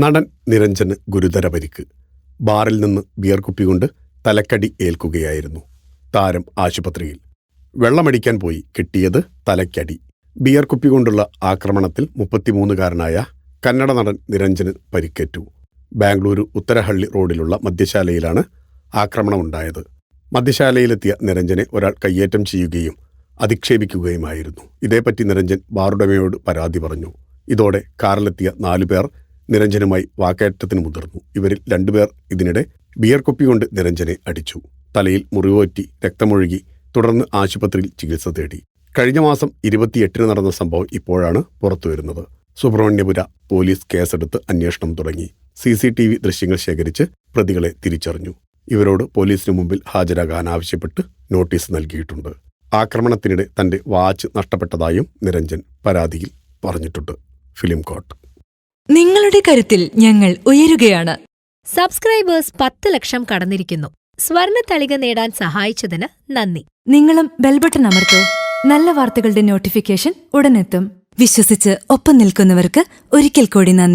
നടൻ നിരഞ്ജന് ഗുരുതര പരിക്ക്. ബാറിൽ നിന്ന് ബിയർ കുപ്പി കൊണ്ട് തലക്കടി ഏൽക്കുകയായിരുന്നു. താരം ആശുപത്രിയിൽ. വെള്ളമടിക്കാൻ പോയി, കിട്ടിയത് തലയ്ക്കടി. ബിയർ കുപ്പി കൊണ്ടുള്ള ആക്രമണത്തിൽ 33-കാരനായ കന്നഡ നടൻ നിരഞ്ജന് പരിക്കേറ്റു. ബാംഗ്ലൂരു ഉത്തരഹള്ളി റോഡിലുള്ള മദ്യശാലയിലാണ് ആക്രമണമുണ്ടായത്. മദ്യശാലയിലെത്തിയ നിരഞ്ജനെ ഒരാൾ കയ്യേറ്റം ചെയ്യുകയും അധിക്ഷേപിക്കുകയുമായിരുന്നു. ഇതേപ്പറ്റി നിരഞ്ജൻ ബാറുടമയോട് പരാതി പറഞ്ഞു. ഇതോടെ കാറിലെത്തിയ 4 പേർ നിരഞ്ജനുമായി വാക്കേറ്റത്തിന് മുതിർന്നു. ഇവരിൽ 2 പേർ ഇതിനിടെ ബിയർ കുപ്പി കൊണ്ട് നിരഞ്ജനെ അടിച്ചു. തലയിൽ മുറിവുപറ്റി രക്തമൊഴുകി. തുടർന്ന് ആശുപത്രിയിൽ ചികിത്സ തേടി. കഴിഞ്ഞ മാസം 28-ന് നടന്ന സംഭവം ഇപ്പോഴാണ് പുറത്തുവരുന്നത്. സുബ്രഹ്മണ്യപുര പോലീസ് കേസെടുത്ത് അന്വേഷണം തുടങ്ങി. CCTV ദൃശ്യങ്ങൾ ശേഖരിച്ച് പ്രതികളെ തിരിച്ചറിഞ്ഞു. ഇവരോട് പോലീസിന് മുമ്പിൽ ഹാജരാകാൻ ആവശ്യപ്പെട്ട് നോട്ടീസ് നൽകിയിട്ടുണ്ട്. ആക്രമണത്തിനിടെ തന്റെ വാച്ച് നഷ്ടപ്പെട്ടതായും നിരഞ്ജൻ പരാതിയിൽ പറഞ്ഞിട്ടുണ്ട്. ഫിലിം കോട്ട്. നിങ്ങളുടെ കരുത്തിൽ ഞങ്ങൾ ഉയരുകയാണ്. സബ്സ്ക്രൈബേഴ്സ് 10 ലക്ഷം കടന്നിരിക്കുന്നു. സ്വർണ തളിക നേടാൻ സഹായിച്ചതിന് നന്ദി. നിങ്ങളും ബെൽബട്ടൺ അമർത്തോ. നല്ല വാർത്തകളുടെ നോട്ടിഫിക്കേഷൻ ഉടനെത്തും. വിശ്വസിച്ച് ഒപ്പം നിൽക്കുന്നവർക്ക് ഒരിക്കൽ കൂടി നന്ദി.